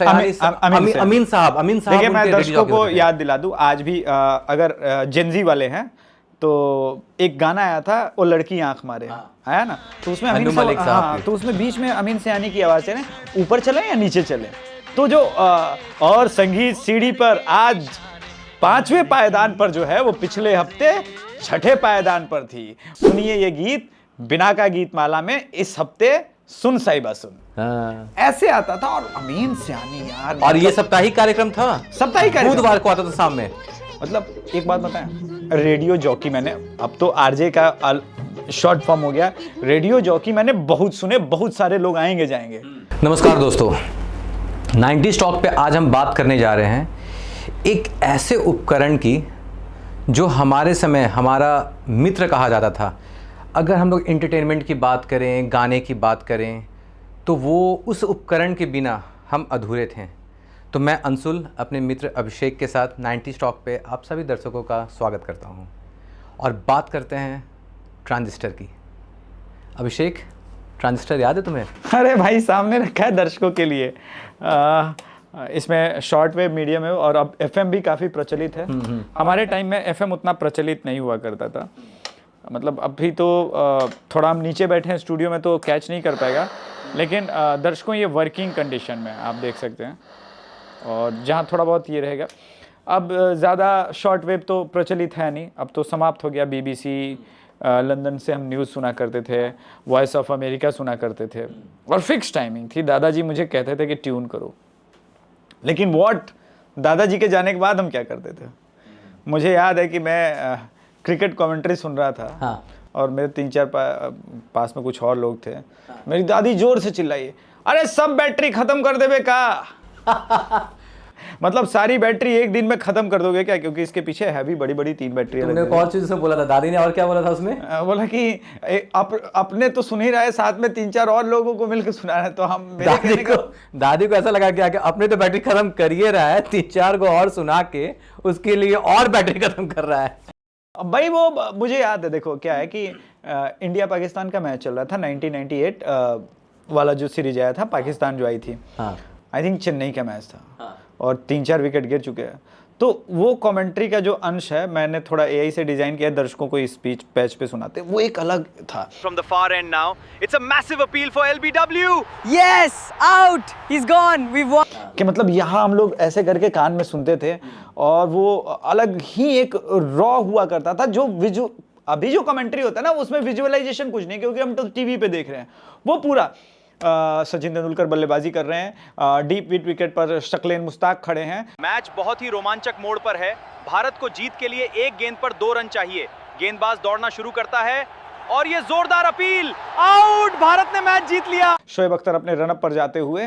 अमीन साहब देखिए, मैं दर्शकों को याद दिला दूं, आज भी अगर जेनजी वाले हैं तो एक गाना आया था, वो लड़की आंख मारे, आया ना, तो उसमें अमीन साहब, हाँ, तो उसमें बीच में अमीन सयानी की आवाज है, ऊपर चले या नीचे चले, तो जो और संगीत सीढ़ी पर आज 5वें पायदान पर जो है वो पिछले हफ्ते 6ठे पायदान पर थी। सुनिए ये गीत बिना का गीत माला में इस हफ्ते सुन साहिबा सुन, ऐसे आता था। और अमीन सयानी यार, और ये साप्ताहिक कार्यक्रम था, साप्ताहिक कार्यक्रम बुधवार को आता था शाम में। मतलब एक बात बताएं, रेडियो जॉकी मैंने, अब तो आरजे का शॉर्ट फॉर्म हो गया, रेडियो जॉकी मैंने बहुत सुने, बहुत सारे लोग आएंगे जाएंगे। नमस्कार दोस्तों, 90s टॉक पे आज हम बात करने जा रहे हैं एक ऐसे उपकरण की जो हमारे समय हमारा मित्र कहा जाता था। अगर हम लोग एंटरटेनमेंट की बात करें, गाने की बात करें, तो वो उस उपकरण के बिना हम अधूरे थे। तो मैं अंशुल अपने मित्र अभिषेक के साथ 90s टॉक पे आप सभी दर्शकों का स्वागत करता हूं और बात करते हैं ट्रांजिस्टर की। अभिषेक, ट्रांजिस्टर याद है तुम्हें? अरे भाई, सामने रखा है दर्शकों के लिए। इसमें शॉर्ट वेव, मीडियम वेव और अब एफएम भी काफ़ी प्रचलित है। हमारे टाइम में एफएम उतना प्रचलित नहीं हुआ करता था। मतलब अभी तो थोड़ा हम नीचे बैठे हैं स्टूडियो में तो कैच नहीं कर पाएगा, लेकिन दर्शकों ये वर्किंग कंडीशन में आप देख सकते हैं, और जहाँ थोड़ा बहुत ये रहेगा। अब ज़्यादा शॉर्ट वेव तो प्रचलित है नहीं, अब तो समाप्त हो गया। बीबीसी लंदन से हम न्यूज़ सुना करते थे, वॉइस ऑफ अमेरिका सुना करते थे, और फिक्स टाइमिंग थी। दादाजी मुझे कहते थे कि ट्यून करो, लेकिन वॉट, दादाजी के जाने के बाद हम क्या करते थे। मुझे याद है कि मैं क्रिकेट कमेंट्री सुन रहा था, हाँ। और मेरे 3-4 पास में कुछ और लोग थे। हाँ। मेरी दादी जोर से चिल्लाई, अरे सब बैटरी खत्म कर देवे का। मतलब सारी बैटरी एक दिन में खत्म कर दोगे क्या? क्योंकि इसके पीछे हैवी बड़ी बड़ी 3 बैटरी। तुमने एक और चीज उसमें बोला था, दादी ने, और क्या बोला था उसमें? बोला कि अपने तो सुन ही रहे, साथ में 3-4 और लोगों को मिलकर सुना रहे, तो हम दादी को ऐसा लगा कि अपने तो बैटरी खत्म कर ही रहा है, 3-4 को और सुना के उसके लिए और बैटरी खत्म कर रहा है। भाई वो मुझे याद है, देखो क्या है कि इंडिया पाकिस्तान का मैच चल रहा था, 1998 वाला जो सीरीज आया था, पाकिस्तान जो आई थी, आई थिंक चेन्नई का मैच था, हाँ। और 3-4 विकेट गिर चुके हैं। तो वो कमेंट्री का जो अंश है, मैंने थोड़ा एआई से डिजाइन किया, दर्शकों को इस स्पीच पैच पे सुनाते, वो एक अलग था। From the far end now, it's a massive appeal for LBW. Yes, out, he's gone, we won. कि मतलब यहाँ हम लोग ऐसे करके कान में सुनते थे, और वो अलग ही एक रॉ हुआ करता था। जो अभी जो कमेंट्री होता है ना, उसमें विजुअलाइजेशन कुछ नहीं, क्योंकि हम तो टीवी पे देख रहे हैं। वो पूरा सचिन तेंदुलकर बल्लेबाजी कर रहे हैं, डीप मिड विकेट पर शक्लेन मुश्ताक खड़े हैं। मैच बहुत ही रोमांचक मोड़ पर है। भारत को जीत के लिए एक गेंद पर 2 रन चाहिए। गेंदबाज दौड़ना शुरू करता है और ये जोरदार अपील, आउट। भारत ने मैच जीत लिया। शोएब अख्तर अपने रनअप पर जाते हुए,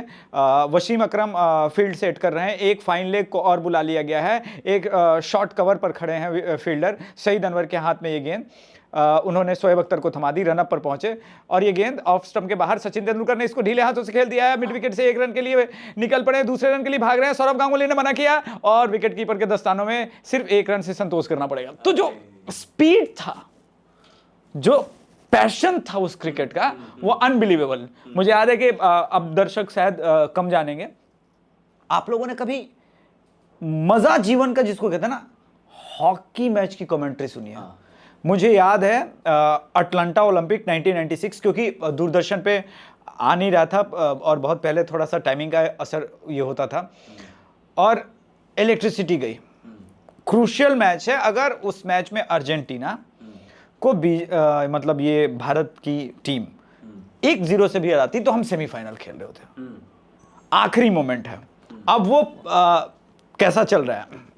वसीम अकरम फील्ड सेट कर रहे हैं, एक फाइन लेग को और बुला लिया गया है, एक शॉर्ट कवर पर खड़े हैं फील्डर, सईद अनवर के हाथ में ये गेंद, उन्होंने शोएब अख्तर को थमा दी, रनअप पर पहुंचे, और ये गेंद ऑफ स्टंप के बाहर। सचिन तेंदुलकर ने इसको ढीले हाथों से खेल दिया है, मिड विकेट से 1 रन के लिए निकल पड़े, दूसरे रन के लिए भाग रहे हैं। सौरव गांगुली ने मना किया, और विकेट कीपर के दस्तानों में सिर्फ 1 रन से संतोष करना पड़ेगा। तो जो स्पीड था, जो पैशन था उस क्रिकेट का, वो अनबिलीवेबल। मुझे याद है कि अब दर्शक शायद कम जानेंगे, आप लोगों ने कभी मजा जीवन का जिसको कहते हैं ना, हॉकी मैच की कमेंट्री सुनी है? मुझे याद है अटलांटा ओलंपिक 1996, क्योंकि दूरदर्शन पे आ नहीं रहा था, और बहुत पहले थोड़ा सा टाइमिंग का असर ये होता था, और इलेक्ट्रिसिटी गई। क्रूशियल मैच है, अगर उस मैच में अर्जेंटीना को मतलब ये भारत की टीम 1-0 से भी हराती, तो हम सेमीफाइनल खेल रहे होते। आखिरी मोमेंट है। अब वो कैसा चल रहा है,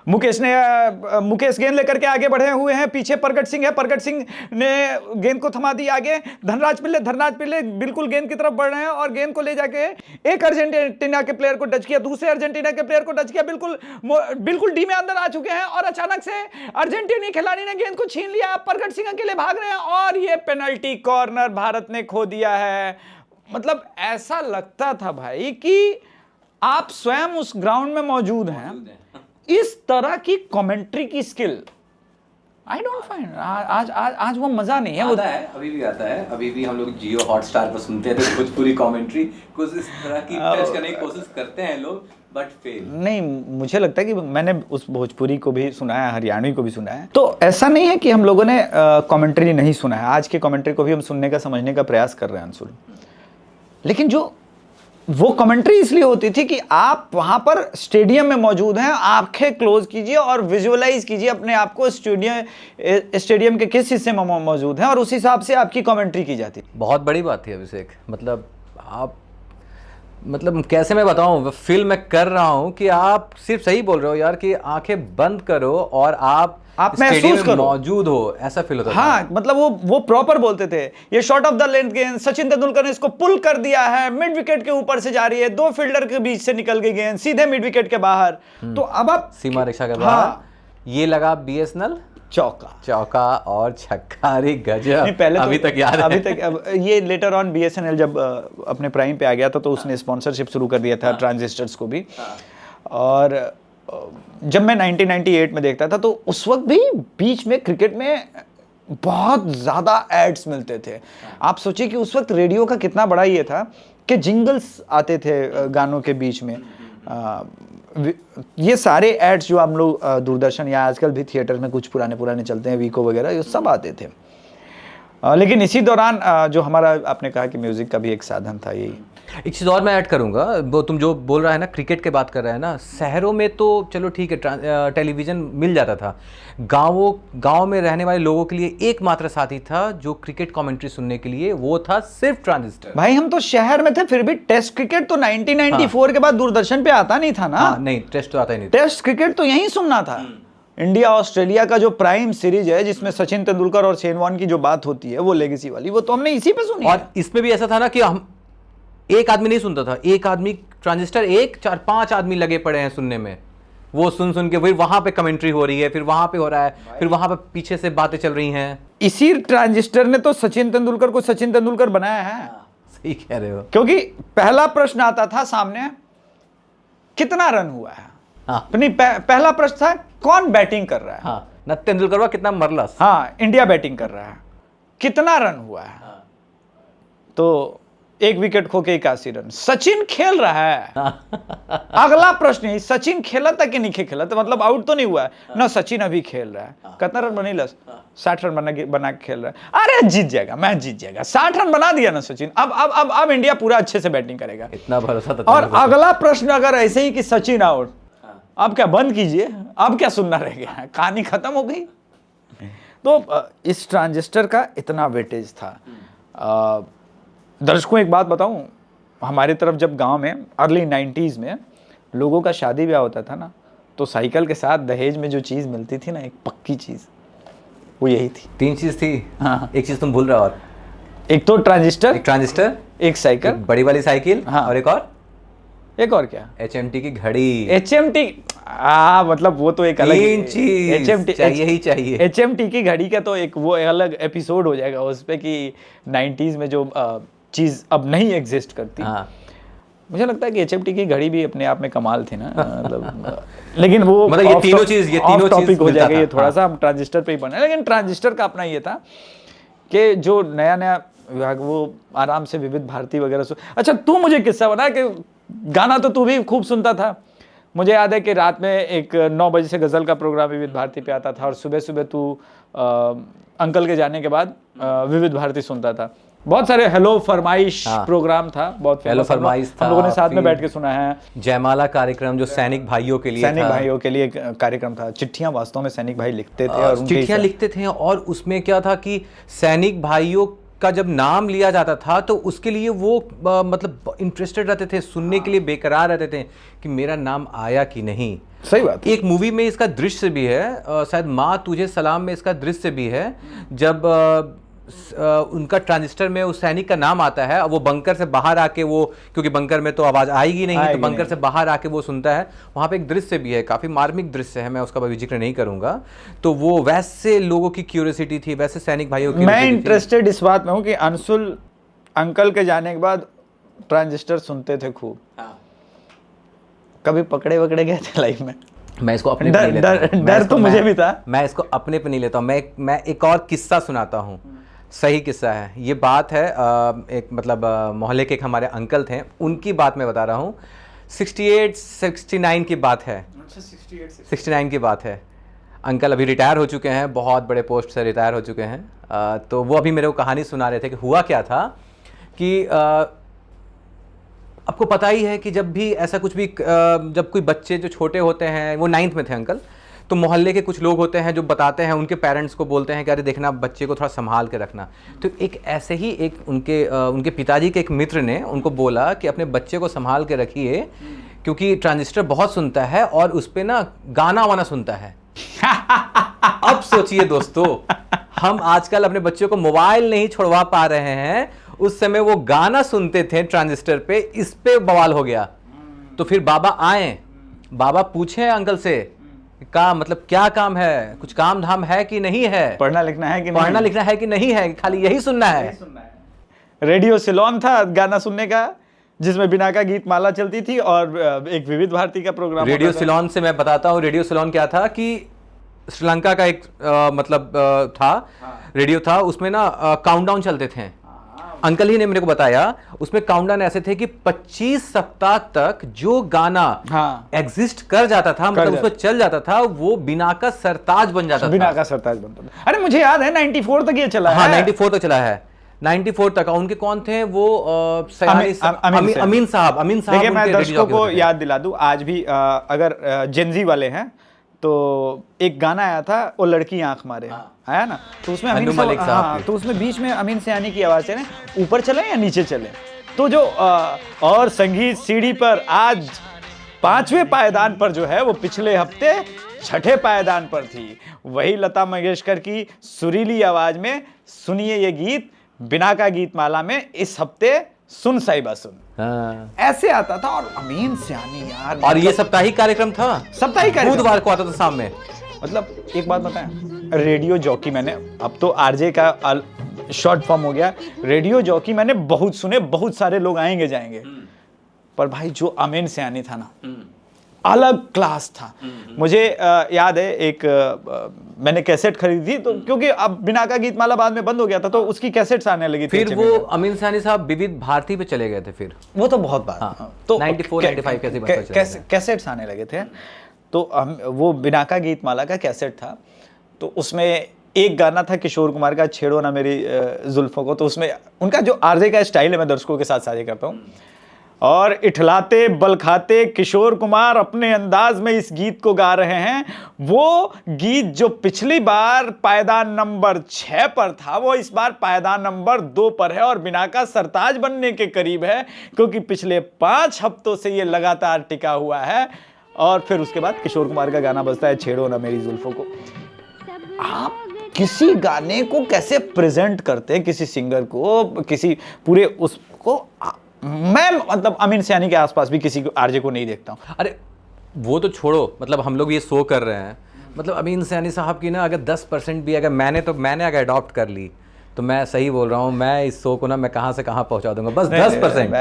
मुकेश गेंद लेकर के आगे बढ़े हुए हैं, पीछे प्रगट सिंह है, प्रगट सिंह ने गेंद को थमा दी आगे, धनराज पिल्ले बिल्कुल गेंद की तरफ बढ़ रहे हैं, और गेंद को ले जाके एक अर्जेंटीना के प्लेयर को टच किया, दूसरे अर्जेंटीना के प्लेयर को टच किया, बिल्कुल डी में अंदर आ चुके हैं, और अचानक से अर्जेंटीनी खिलाड़ी ने गेंद को छीन लिया, प्रगट सिंह अकेले भाग रहे हैं, और ये पेनल्टी कॉर्नर भारत ने खो दिया है। मतलब ऐसा लगता था भाई कि आप स्वयं उस ग्राउंड में मौजूद हैं। इस तरह की कमेंट्री की स्किल आई डोंट फाइंड आज आज आज वो मजा नहीं है वो। आता है, अभी भी आता है, अभी भी हम लोग जियो हॉटस्टार पर सुनते हैं तो भोजपुरी कमेंट्री कुछ इस तरह की टच करने की कोशिश करते हैं लोग, बट फेल। नहीं, मुझे लगता है कि मैंने उस भोजपुरी को भी सुना है, हरियाणवी को भी सुना है, तो ऐसा नहीं है कि हम लोगों ने कमेंट्री नहीं सुना है। आज के कमेंट्री को भी हम सुनने का, समझने का प्रयास कर रहे हैं अंशुल, लेकिन जो वो कमेंट्री इसलिए होती थी कि आप वहां पर स्टेडियम में मौजूद हैं, आंखें क्लोज कीजिए और विजुअलाइज कीजिए अपने आप को स्टेडियम के किस हिस्से में मौजूद हैं और उस हिसाब से आपकी कमेंट्री की जाती है। बहुत बड़ी बात थी अभिषेक, मतलब कैसे मैं बताऊं, फील मैं कर रहा हूं कि आप सिर्फ सही बोल रहे हो यार कि आंखें बंद करो और आप स्टेडियम में मौजूद हो, ऐसा फील होता था। हाँ, मतलब वो प्रॉपर बोलते थे, ये शॉट ऑफ द लेंथ गेंद, सचिन तेंदुलकर ने इसको पुल कर दिया है, मिड विकेट के ऊपर से जा रही है, 2 फील्डर के बीच से निकल गई गेंद सीधे मिड विकेट के बाहर। तो अब आप सीमा रेखा के बाहर ये लगा बीएसएनएल चौका और छक्का, अरे गजब। पहले अभी तक याद है। अभी तक अब ये लेटर ऑन बीएसएनएल जब अपने प्राइम पे आ गया था तो उसने स्पॉन्सरशिप शुरू कर दिया था ट्रांजिस्टर्स को भी। और जब मैं 1998 में देखता था तो उस वक्त भी बीच में क्रिकेट में बहुत ज़्यादा एड्स मिलते थे। आप सोचिए कि उस वक्त रेडियो का कितना बड़ा ये था कि जिंगल्स आते थे गानों के बीच में। ये सारे एड्स जो हम लोग दूरदर्शन या आजकल भी थिएटर में कुछ पुराने चलते हैं, वीको वगैरह, ये सब आते थे। लेकिन इसी दौरान जो हमारा, आपने कहा कि म्यूज़िक का भी एक साधन था यही। एक चीज़ और मैं ऐड करूंगा, वो तुम जो बोल रहा है ना, क्रिकेट के बात कर रहा है ना, शहरों में तो चलो ठीक है टेलीविज़न मिल जाता था, गाँव में रहने वाले लोगों के लिए एकमात्र साथी था जो क्रिकेट कमेंट्री सुनने के लिए, वो था सिर्फ ट्रांजिस्टर। भाई हम तो शहर में थे, फिर भी टेस्ट क्रिकेट तो 1994 के बाद दूरदर्शन पे आता नहीं था ना। नहीं, टेस्ट तो आता ही नहीं। टेस्ट क्रिकेट तो यहीं सुनना था। इंडिया ऑस्ट्रेलिया का जो प्राइम सीरीज है जिसमें सचिन तेंदुलकर और शेन वॉर्न की जो बात होती है, वो लेगेसी वाली, वो तो हमने इसी पे सुनी। और इसमें भी ऐसा था ना कि हम एक आदमी नहीं सुनता था, एक आदमी ट्रांजिस्टर, 4-5 आदमी लगे पड़े हैं सुनने में, वो सुन के फिर वहां पे कमेंट्री हो रही है, फिर वहां पे हो रहा है, फिर वहां पे पीछे से बातें चल रही हैं। इसी ट्रांजिस्टर ने तो सचिन तेंदुलकर को सचिन तेंदुलकर बनाया है। सही कह रहे हो। क्योंकि पहला प्रश्न आता था सामने, कितना रन हुआ है। हाँ। नहीं, पहला प्रश्न था कौन बैटिंग कर रहा है। हाँ, न तेंदुलकर हुआ कितना मरलस। हाँ, इंडिया बैटिंग कर रहा है, कितना रन हुआ है। हाँ। तो 1 विकेट खो के 81 रन, सचिन खेल रहा है। अगला प्रश्न है, सचिन खेला था कि नहीं खेला था, मतलब आउट तो नहीं हुआ है ना, सचिन अभी खेल रहा है। कितना रन बनी लस? 60 रन बना के खेल रहा है। अरे जीत जाएगा, मैच जीत जाएगा, 60 रन बना दिया ना सचिन, अब इंडिया पूरा अच्छे से बैटिंग करेगा, इतना भरोसा था। और अगला प्रश्न अगर ऐसे ही कि सचिन आउट, अब क्या बंद कीजिए, अब क्या सुनना रह गया, कहानी खत्म हो गई। तो इस ट्रांजिस्टर का इतना वेटेज था। दर्शकों एक बात बताऊं, हमारे तरफ जब गांव में अर्ली 90s में लोगों का शादी ब्याह होता था ना, तो साइकिल के साथ दहेज में जो चीज़ मिलती थी ना, एक पक्की चीज़, वो यही थी। 3 चीज़ थी। हाँ। एक चीज़ तुम भूल रहे हो, और एक तो ट्रांजिस्टर, एक साइकिल, एक बड़ी वाली साइकिल। हाँ। और एक और क्या, HMT की घड़ी। HMT, मतलब वो तो एक अलग चीज चाहिए ही चाहिए। HMT की घड़ी का तो एक वो अलग एपिसोड हो जाएगा उस पे कि 90s में जो चीज़ अब नहीं एग्जिस्ट करती। हाँ। मुझे लगता है कि HMT की घड़ी भी अपने आप में कमाल थी ना, मतलब लेकिन वो मतलब ये तीनों चीज टॉपिक हो जाएगा, ये थोड़ा सा हम ट्रांजिस्टर पे ही बना। लेकिन ट्रांजिस्टर का अपना ये था कि जो नया विभाग, वो आराम से विविध भारती वगैरह अच्छा, तू मुझे किस्सा बना कि गाना तो तू भी खूब सुनता था। मुझे याद है कि रात में एक 9 बजे से गज़ल का प्रोग्राम विविध भारती पे आता था, और सुबह सुबह तू अंकल के जाने के बाद विविध भारती सुनता था। बहुत सारे हेलो फरमाइश प्रोग्राम था, बहुत हेलो फरमाइश था, हम लोगों ने साथ में बैठ के सुना है। जयमाला कार्यक्रम जो सैनिक भाइयों के लिए कार्यक्रम था। चिट्ठियां वास्तव में सैनिक भाई लिखते थे, और चिट्ठियां लिखते थे, और उसमें क्या था कि सैनिक भाइयों का जब नाम लिया जाता था तो उसके लिए वो मतलब इंटरेस्टेड रहते थे, सुनने के लिए बेकरार रहते थे कि मेरा नाम आया कि नहीं। सही बात। एक मूवी में इसका दृश्य भी है, शायद माँ तुझे सलाम में इसका दृश्य भी है, जब उनका ट्रांजिस्टर में उस सैनिक का नाम आता है, वो बंकर से बाहर आके, वो क्योंकि बंकर में तो आवाज़ आएगी नहीं, तो बंकर से बाहर आके वो सुनता है। वहाँ पे एक दृश्य भी है, काफ़ी मार्मिक दृश्य है, मैं उसका भी जिक्र नहीं करूँगा। तो वो वैसे लोगों की क्यूरियोसिटी थी, वैसे सैनिक भाइयों की। मैं इंटरेस्टेड इस बात में हूँ कि अंशुल अंकल के जाने के बाद ट्रांजिस्टर सुनते थे खूब। कभी पकड़े वकड़े गए थे लाइफ में? मैं इसको अपने पे नहीं लेता हूँ। डर तो मुझे भी था। मैं इसको अपने पे नहीं लेता हूँ। मैं एक और किस्सा सुनाता हूँ, सही किस्सा है ये। बात है एक मतलब मोहल्ले के एक हमारे अंकल थे, उनकी बात मैं बता रहा हूँ। 68-69 की बात है। 69 की बात है। अंकल अभी रिटायर हो चुके हैं, बहुत बड़े पोस्ट से रिटायर हो चुके हैं। तो वो अभी मेरे को कहानी सुना रहे थे कि हुआ क्या था कि आपको पता ही है कि जब भी ऐसा कुछ भी जब कोई बच्चे जो छोटे होते हैं, वो 9th में थे अंकल, तो मोहल्ले के कुछ लोग होते हैं जो बताते हैं उनके पेरेंट्स को, बोलते हैं कि अरे देखना बच्चे को थोड़ा संभाल के रखना। तो एक ऐसे ही एक उनके पिताजी के एक मित्र ने उनको बोला कि अपने बच्चे को संभाल के रखिए, क्योंकि ट्रांजिस्टर बहुत सुनता है और उस पर ना गाना वाना सुनता है। अब सोचिए दोस्तों, हम आजकल अपने बच्चों को मोबाइल नहीं छुड़वा पा रहे हैं, उस समय वो गाना सुनते थे ट्रांजिस्टर पे, इस पे बवाल हो गया। तो फिर बाबा आए, बाबा पूछे अंकल से का मतलब क्या काम है, कुछ काम धाम है कि नहीं है, पढ़ना लिखना है कि नहीं, पढ़ना लिखना है कि नहीं है, खाली यही सुनना है। रेडियो सिलोन था गाना सुनने का, जिसमें बिना का गीत माला चलती थी और एक विविध भारती का प्रोग्राम। रेडियो सिलोन से मैं बताता हूँ, रेडियो सिलोन क्या था कि श्रीलंका का एक था रेडियो था, उसमें ना काउंटडाउन चलते थे। अंकल ही ने मेरे को बताया, उसमें काउंटडाउन ऐसे थे कि 25 सप्ताह तक जो गाना एग्जिस्ट कर जाता था, मतलब उसमें चल जाता था, वो बिना का सरताज बन जाता था। बिना का सरताज बनता था। अरे मुझे याद है 94 तक ये चला है। हाँ 94 तक चला है, 94 तक। उनके कौन थे वो? अमीन साहब। देखिए मैं दर्शकों को याद दिला दूं, आज भी अगर जेनजी वाले हैं तो एक गाना आया था, वो लड़की आंख मारे, आया ना, तो उसमें अमीन साहब, हाँ, तो उसमें बीच में अमीन सयानी की आवाज है ना, ऊपर चले या नीचे चले, तो जो और संगीत सीढ़ी पर आज 5वें पायदान पर जो है, वो पिछले हफ्ते 6ठे पायदान पर थी। वही लता मंगेशकर की सुरीली आवाज में सुनिए ये गीत, बिना का गीत माला में इस हफ्ते सुन साहिबा सुन। हाँ। ऐसे आता था। और अमीन सयानी यार, और ये साप्ताहिक कार्यक्रम था, साप्ताहिक कार्यक्रम बुधवार को आता था शाम में। मतलब एक बात बताएं, रेडियो जॉकी मैंने, अब तो आरजे का शॉर्ट फॉर्म हो गया, रेडियो जॉकी मैंने बहुत सुने, बहुत सारे लोग आएंगे जाएंगे, पर भाई जो अमीन सयानी था ना, अलग क्लास था। मुझे याद है एक मैंने कैसेट खरीदी थी, तो क्योंकि अब बिना का गीत माला बाद में बंद हो गया था, तो उसकी कैसेट्स आने लगी थी। फिर वो अमीन सयानी साहब विविध भारती पे चले गए थे, फिर वो तो बहुत बार, हाँ, तो 94-95 कैसेट्स आने लगे थे। तो वो बिना का गीत माला का कैसेट था, तो उसमें एक गाना था किशोर कुमार का, छेड़ो ना मेरी जुल्फों को। तो उसमें उनका जो आरजे का स्टाइल है, मैं दर्शकों के साथ साझा करता हूँ। और इठलाते बल खाते किशोर कुमार अपने अंदाज में इस गीत को गा रहे हैं। वो गीत जो पिछली बार पायदान नंबर 6 पर था, वो इस बार पायदान नंबर 2 पर है और बिना का सरताज बनने के करीब है, क्योंकि पिछले 5 हफ्तों से ये लगातार टिका हुआ है। और फिर उसके बाद किशोर कुमार का गाना बजता है, छेड़ो ना मेरी जुल्फों को। आप किसी गाने को कैसे प्रेजेंट करते हैं, किसी सिंगर को, किसी पूरे उसको, मैं मतलब अमीन सयानी के आसपास भी किसी को आरजे को नहीं देखता हूं। अरे वो तो छोड़ो, मतलब हम लोग ये शो कर रहे हैं, मतलब अमीन सयानी साहब की ना अगर 10% भी अगर मैंने अगर अडॉप्ट कर ली, तो मैं सही बोल रहा हूँ, मैं इस शो को ना मैं कहाँ से कहाँ पहुँचा दूंगा, बस 10%।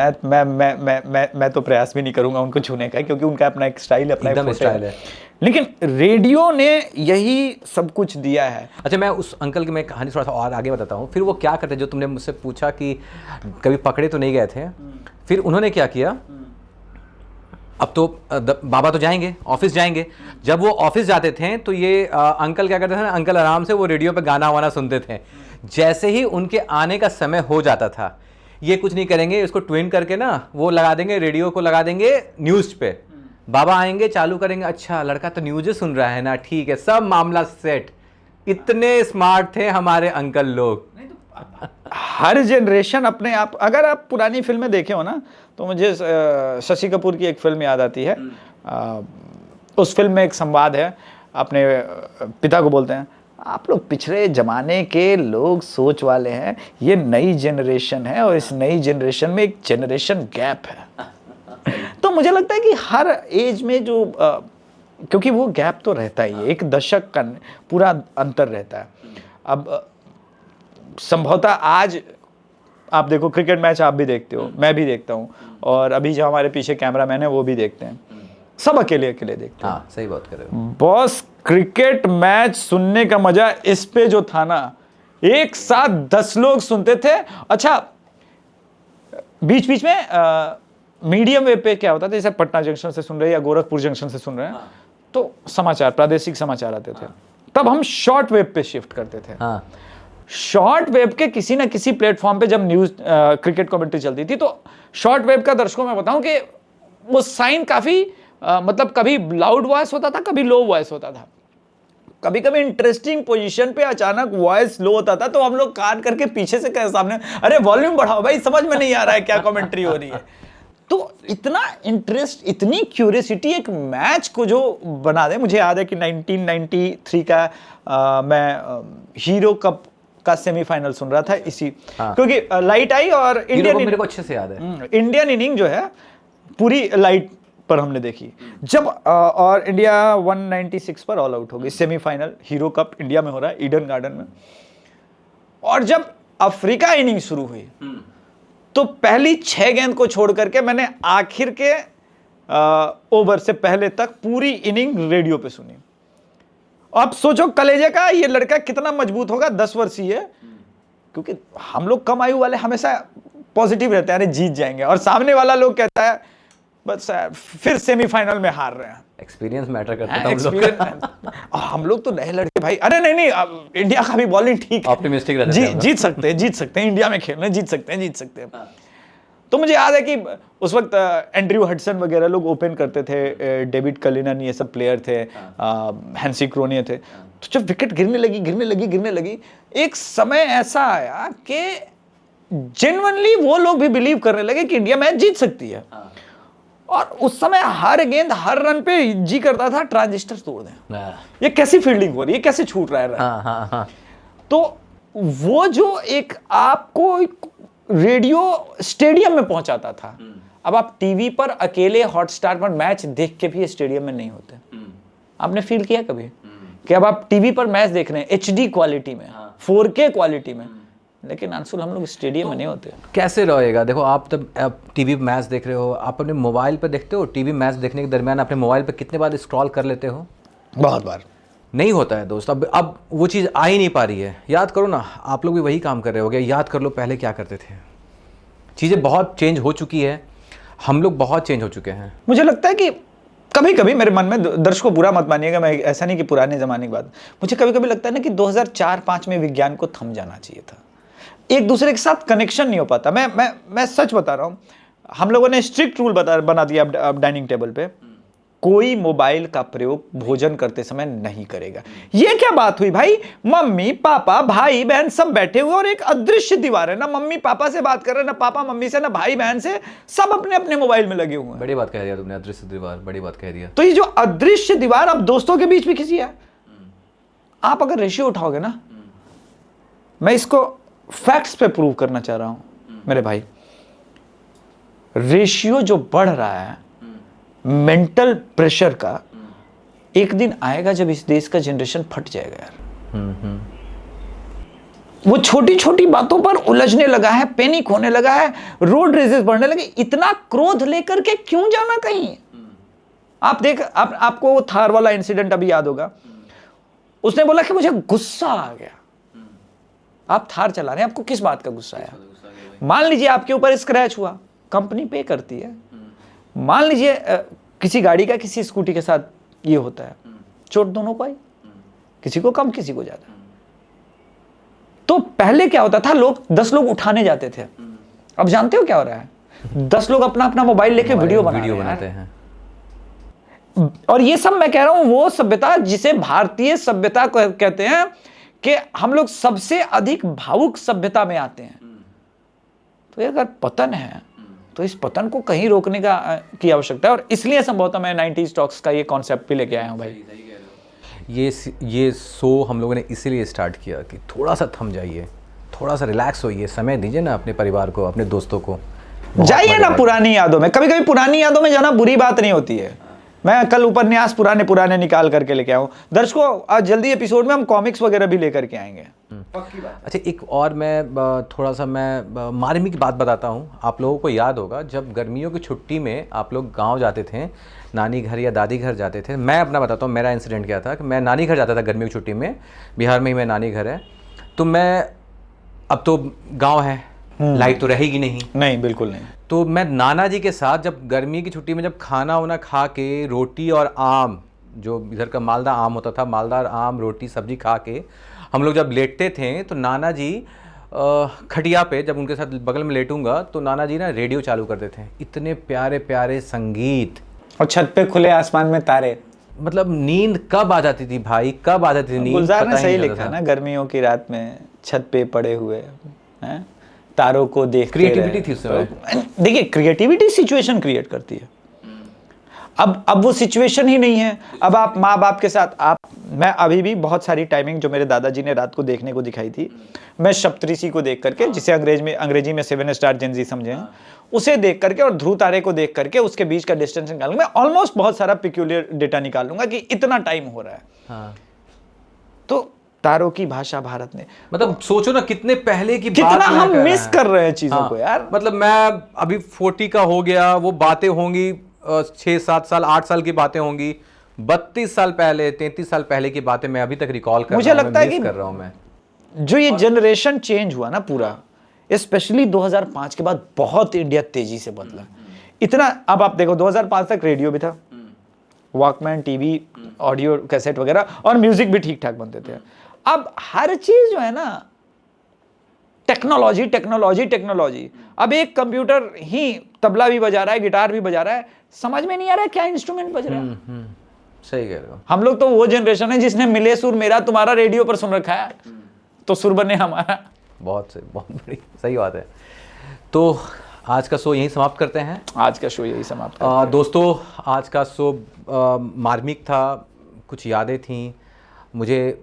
मैं तो प्रयास भी नहीं करूंगा उनको छूने का, क्योंकि उनका अपना एक स्टाइल, अपना एकदम स्टाइल है। लेकिन रेडियो ने यही सब कुछ दिया है। अच्छा, मैं उस अंकल की मैं कहानी थोड़ा सा और आगे बताता हूँ। फिर वो क्या करते, जो तुमने मुझसे पूछा कि कभी पकड़े तो नहीं गए थे, फिर उन्होंने क्या किया, अब तो बाबा तो जाएंगे, ऑफिस जाएंगे। जब वो ऑफिस जाते थे तो ये अंकल क्या करते थे ना, अंकल आराम से वो रेडियो पे गाना वाना सुनते थे। जैसे ही उनके आने का समय हो जाता था, ये कुछ नहीं करेंगे, इसको ट्विन करके ना वो लगा देंगे, रेडियो को लगा देंगे न्यूज़ पे। बाबा आएंगे, चालू करेंगे, अच्छा लड़का तो न्यूज़ सुन रहा है ना, ठीक है, सब मामला सेट। इतने स्मार्ट थे हमारे अंकल लोग। हर जनरेशन अपने आप, अगर आप पुरानी फिल्में देखे हो ना, तो मुझे शशि कपूर की एक फिल्म याद आती है। उस फिल्म में एक संवाद है, अपने पिता को बोलते हैं, आप लोग पिछले जमाने के लोग सोच वाले हैं, ये नई जनरेशन है और इस नई जनरेशन में एक जनरेशन गैप है। तो मुझे लगता है कि हर एज में जो क्योंकि वो गैप तो रहता ही है, एक दशक का पूरा अंतर रहता है। अब संभवतः आज आप देखो, क्रिकेट मैच आप भी देखते हो, मैं भी देखता हूँ, और अभी जो हमारे पीछे कैमरामैन है वो भी देखते हैं। सब अकेले अकेले देखते हैं। हाँ सही बात कर रहे हो। बॉस क्रिकेट मैच सुनने का मजा इस पे जो था ना, एक साथ 10 लोग सुनते थे। अच्छा, बीच बीच में मीडियम वेव पे क्या होता था, जैसे पटना जंक्शन से सुन रहे हैं या गोरखपुर जंक्शन से सुन रहे हैं, तो समाचार, प्रादेशिक समाचार आते थे। तब हम शॉर्ट वेव पे शिफ्ट करते थे। हाँ शॉर्ट वेव के किसी ना किसी प्लेटफॉर्म पे जब न्यूज क्रिकेट कमेंट्री चलती थी, तो शॉर्ट वेव का दर्शकों में बताऊं कि वो साइन काफी मतलब कभी लाउड वॉइस होता था, कभी लो वॉइस होता था। कभी कभी इंटरेस्टिंग पोजीशन पे अचानक वॉइस लो होता था, तो हम लोग काट करके पीछे से कहे सामने, अरे वॉल्यूम बढ़ाओ भाई, समझ में नहीं आ रहा है क्या कमेंट्री हो रही है। तो इतना इंटरेस्ट, इतनी क्यूरियसिटी एक मैच को जो बना दे। मुझे याद है कि 1993 का मैं हीरो कप का सेमीफाइनल सुन रहा था इसी, क्योंकि लाइट आई और इंडियन, मेरे को अच्छे से याद है, इंडियन इनिंग जो है पूरी लाइट पर हमने देखी जब, और इंडिया 196 पर ऑल आउट हो गई। सेमीफाइनल हीरो कप इंडिया में हो रहा है, ईडन गार्डन में। और जब अफ्रीका इनिंग शुरू हुई, तो पहली 6 गेंद को छोड़ करके मैंने आखिर के ओवर से पहले तक पूरी इनिंग रेडियो पे सुनी। अब सोचो कलेजे का ये लड़का कितना मजबूत होगा, 10 वर्षीय है, क्योंकि हम लोग कम आयु वाले हमेशा पॉजिटिव रहते हैं, अरे जीत जाएंगे, और सामने वाला लोग कहता है बस फिर सेमीफाइनल में हार रहे हैं। एक्सपीरियंस मैटर करता था हम लोग तो नए लड़के भाई, अरे नहीं इंडिया का भी बॉलिंग ठीक है, ऑप्टिमिस्टिक रहते हैं, जीत सकते हैं, इंडिया में खेलने जीत सकते हैं। तो मुझे याद है कि उस वक्त एंड्रयू हडसन वगैरह लोग ओपन करते थे, डेविड कलिनन ये सब प्लेयर थे, हैंसी क्रोनिया थे। तो जब विकेट गिरने लगी, एक समय ऐसा आया कि जेन्युइनली वो लोग भी बिलीव करने लगे कि इंडिया मैच जीत सकती है। और उस समय हर गेंद हर रन पे जी करता था ट्रांजिस्टर तोड़ दें, ये कैसी फील्डिंग हो रही है, कैसे छूट रहा है। तो वो जो एक आपको रेडियो स्टेडियम में पहुंचाता था, अब आप टीवी पर अकेले हॉटस्टार पर मैच देख के भी स्टेडियम में नहीं होते। आपने फील किया कभी कि अब आप टीवी पर मैच देख रहे हैं HD क्वालिटी में, 4K क्वालिटी में, लेकिन अंशुल हम लोग स्टेडियम में नहीं होते। कैसे रहेगा? देखो आप तब टीवी मैच देख रहे हो, आप अपने मोबाइल पर देखते हो, टीवी मैच देखने के दरमियान अपने मोबाइल पर कितने बार स्क्रॉल कर लेते हो? बहुत बार। नहीं होता है दोस्त, अब वो चीज़ आ ही नहीं पा रही है। याद करो ना, आप लोग भी वही काम कर रहे होगे, याद कर लो पहले क्या करते थे। चीज़ें बहुत चेंज हो चुकी है, हम लोग बहुत चेंज हो चुके हैं। मुझे लगता है कि कभी कभी मेरे मन में, दर्शकों बुरा मत मानिएगा, मैं ऐसा नहीं कि पुराने ज़माने की बात, मुझे कभी कभी लगता है ना कि 2004-5 में विज्ञान को थम जाना चाहिए था। एक दूसरे के साथ कनेक्शन नहीं हो पाता। मैं सच बता रहा हूँ, हम लोगों ने स्ट्रिक्ट रूल बना दिया अब डाइनिंग टेबल पे, कोई मोबाइल का प्रयोग भोजन करते समय नहीं करेगा। ये क्या बात हुई भाई, मम्मी पापा भाई बहन सब बैठे हुए और एक अदृश्य दीवार है, ना मम्मी पापा से बात कर रहे, ना पापा मम्मी से, ना भाई बहन से, सब अपने अपने मोबाइल में लगे हुए हैं। बड़ी बात कह दिया तुमने, अदृश्य दीवार, बड़ी बात कह दिया। तो ये जो अदृश्य दीवार अब दोस्तों के बीच में किसी है, आप अगर रेशियो उठाओगे ना, मैं इसको फैक्ट्स पे प्रूव करना चाह रहा हूं मेरे भाई, रेशियो जो बढ़ रहा है मेंटल प्रेशर का, एक दिन आएगा जब इस देश का जनरेशन फट जाएगा यार। वो छोटी छोटी बातों पर उलझने लगा है, पैनिक होने लगा है, रोड रेजेस बढ़ने लगे। इतना क्रोध लेकर के क्यों जाना कहीं? आप देख, आपको वो थार वाला इंसिडेंट अभी याद होगा। उसने बोला कि मुझे गुस्सा आ गया। आप थार चला रहे हैं, आपको किस बात का गुस्सा आया? मान लीजिए आपके ऊपर स्क्रैच हुआ, कंपनी पे करती है। मान लीजिए किसी गाड़ी का किसी स्कूटी के साथ ये होता है, चोट दोनों को आई, किसी को कम किसी को ज्यादा। तो पहले क्या होता था, 10 लोग उठाने जाते थे। अब जानते हो क्या हो रहा है? 10 लोग अपना अपना मोबाइल लेके वीडियो बनाते हैं। और ये सब मैं कह रहा हूं वो सभ्यता जिसे भारतीय सभ्यता कहते हैं, कि हम लोग सबसे अधिक भावुक सभ्यता में आते हैं। तो ये अगर पतन है तो इस पतन को कहीं रोकने की आवश्यकता है, और इसलिए संभवतः मैं 90 स्टॉक्स का ये कॉन्सेप्ट भी लेके आया हूं भाई। ये शो हम लोगों ने इसीलिए स्टार्ट किया कि थोड़ा सा थम जाइए, थोड़ा सा रिलैक्स होइए, समय दीजिए ना अपने परिवार को, अपने दोस्तों को, जाइए ना पुरानी यादों में। कभी कभी पुरानी यादों में जाना बुरी बात नहीं होती है। मैं कल उपन्यास पुराने पुराने निकाल करके लेके आऊँ। दर्शकों, आज जल्दी एपिसोड में हम कॉमिक्स वगैरह भी लेकर के आएंगे। पक्की बात। अच्छा, एक और मैं थोड़ा सा मैं मार्मिक बात बताता हूँ। आप लोगों को याद होगा जब गर्मियों की छुट्टी में आप लोग गांव जाते थे, नानी घर या दादी घर जाते थे। मैं अपना बताता हूँ, मेरा इंसिडेंट क्या था कि मैं नानी घर जाता था गर्मियों की छुट्टी में। बिहार में ही मेरा नानी घर है। तो मैं, अब तो गाँव है, लाइट तो रहेगी नहीं, बिल्कुल नहीं। तो मैं नाना जी के साथ जब गर्मी की छुट्टी में जब खाना वाना खा के, रोटी और आम, जो इधर का मालदा आम होता था, मालदार आम, रोटी सब्जी खा के हम लोग जब लेटते थे, तो नाना जी खटिया पे जब उनके साथ बगल में लेटूंगा तो नाना जी ना रेडियो चालू करते थे। इतने प्यारे प्यारे संगीत, और छत पे खुले आसमान में तारे। मतलब नींद कब आ जाती थी भाई, कब आ जाती थी नींद। गुलजार ने पता ही सही नहीं लिखा चलता ना, गर्मियों की रात में छत पे पड़े हुए हैं, तारों को देख, क्रिएटिविटी थी उस समय। देखिए, क्रिएटिविटी सिचुएशन क्रिएट करती है। अब वो सिचुएशन ही नहीं है। अब आप माँ बाप के साथ, मैं अभी भी बहुत सारी टाइमिंग जो मेरे दादाजी ने रात को देखने को दिखाई थी, मैं सप्तऋषि को देख करके, जिसे अंग्रेजी में 7 स्टार जेन ज़ी समझे, उसे देख करके और ध्रुव तारे को देख करके उसके बीच का डिस्टेंस निकालूंगा। मैं ऑलमोस्ट बहुत सारा पिक्यूलियर डेटा निकाल लूंगा कि इतना टाइम हो रहा है। हाँ। तो तारों की भाषा भारत ने, मतलब सोचो ना कितने पहले की कितना बात मैं हम कर मिस रहा कर रहे हैं चीजों हाँ, को यार। मतलब मैं अभी 40 का हो गया, वो बातें होंगी 6-7 साल 8 साल की बातें होंगी, 32 साल पहले 33 साल पहले की बातें मैं अभी तक रिकॉल कर मुझे रहा हूं, लगता है मिस कि कर रहा हूं मैं। जो ये जनरेशन चेंज हुआ ना पूरा, स्पेशली 2005 के बाद बहुत इंडिया तेजी से बदला इतना। अब आप देखो, 2005 तक रेडियो भी था, वॉकमैन, टीवी, ऑडियो कैसेट वगैरह, और म्यूजिक भी ठीक ठाक बनते थे। अब हर चीज जो है ना, टेक्नोलॉजी टेक्नोलॉजी टेक्नोलॉजी। अब एक कंप्यूटर ही तबला भी बजा रहा है, गिटार भी बजा रहा है, समझ में नहीं आ रहा है क्या इंस्ट्रूमेंट बज रहा है। सही कह रहे हो। हम लोग तो वो जनरेशन है जिसने मिले सुर मेरा तुम्हारा रेडियो पर सुन रखा है, तो सुर बने हमारा। बहुत सही, बहुत बड़ी सही बात है। तो आज का शो यहीं समाप्त करते हैं। आज का शो यही समाप्त करते हैं। दोस्तों, आज का शो मार्मिक था, कुछ यादें थीं। मुझे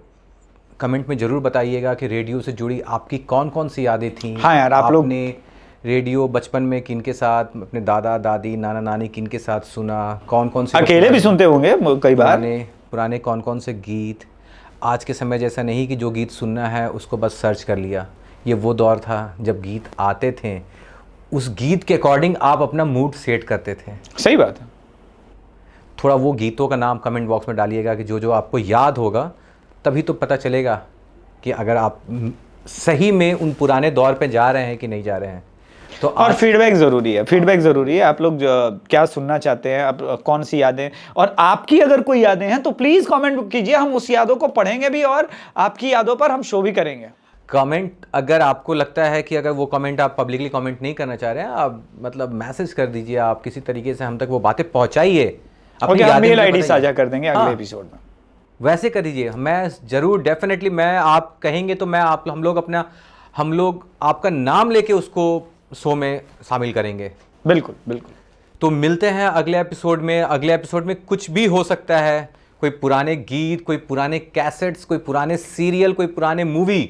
कमेंट में ज़रूर बताइएगा कि रेडियो से जुड़ी आपकी कौन कौन सी यादें थीं। हाँ यार, आप लोग आपने रेडियो बचपन में किनके साथ, अपने दादा दादी नाना नानी किनके साथ सुना, कौन कौन से अकेले भी सुनते होंगे कई बार, पुराने कौन कौन से गीत। आज के समय जैसा नहीं कि जो गीत सुनना है उसको बस सर्च कर लिया। ये वो दौर था जब गीत आते थे, उस गीत के अकॉर्डिंग आप अपना मूड सेट करते थे। सही बात है। थोड़ा वो गीतों का नाम कमेंट बॉक्स में डालिएगा कि जो जो आपको याद होगा, तभी तो पता चलेगा कि अगर आप सही में उन पुराने दौर पे जा रहे हैं कि नहीं जा रहे हैं। तो और फीडबैक ज़रूरी है, फीडबैक ज़रूरी है। आप लोग क्या सुनना चाहते हैं, आप कौन सी यादें, और आपकी अगर कोई यादें हैं तो प्लीज़ कमेंट कीजिए। हम उस यादों को पढ़ेंगे भी और आपकी यादों पर हम शो भी करेंगे। कमेंट, अगर आपको लगता है कि अगर वो कमेंट आप पब्लिकली कमेंट नहीं करना चाह रहे हैं, आप मतलब मैसेज कर दीजिए, आप किसी तरीके से हम तक वो बातें पहुंचाइए। और क्या मेल आईडी साझा कर देंगे अगले एपिसोड में, वैसे कर दीजिए। मैं जरूर, डेफिनेटली, मैं आप कहेंगे तो मैं आप हम लोग आपका नाम लेके उसको शो में शामिल करेंगे। बिल्कुल बिल्कुल। तो मिलते हैं अगले एपिसोड में। अगले एपिसोड में कुछ भी हो सकता है, कोई पुराने गीत, कोई पुराने कैसेट्स, कोई पुराने सीरियल, कोई पुराने मूवी,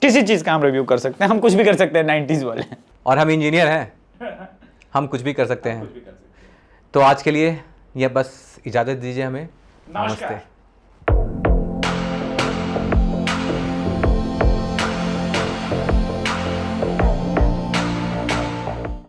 किसी चीज़ का हम रिव्यू कर सकते हैं। हम कुछ भी कर सकते हैं 90s वाले, और हम इंजीनियर हैं, हम कुछ भी कर सकते हैं। तो आज के लिए यह बस इजाज़त दीजिए हमें। नमस्ते।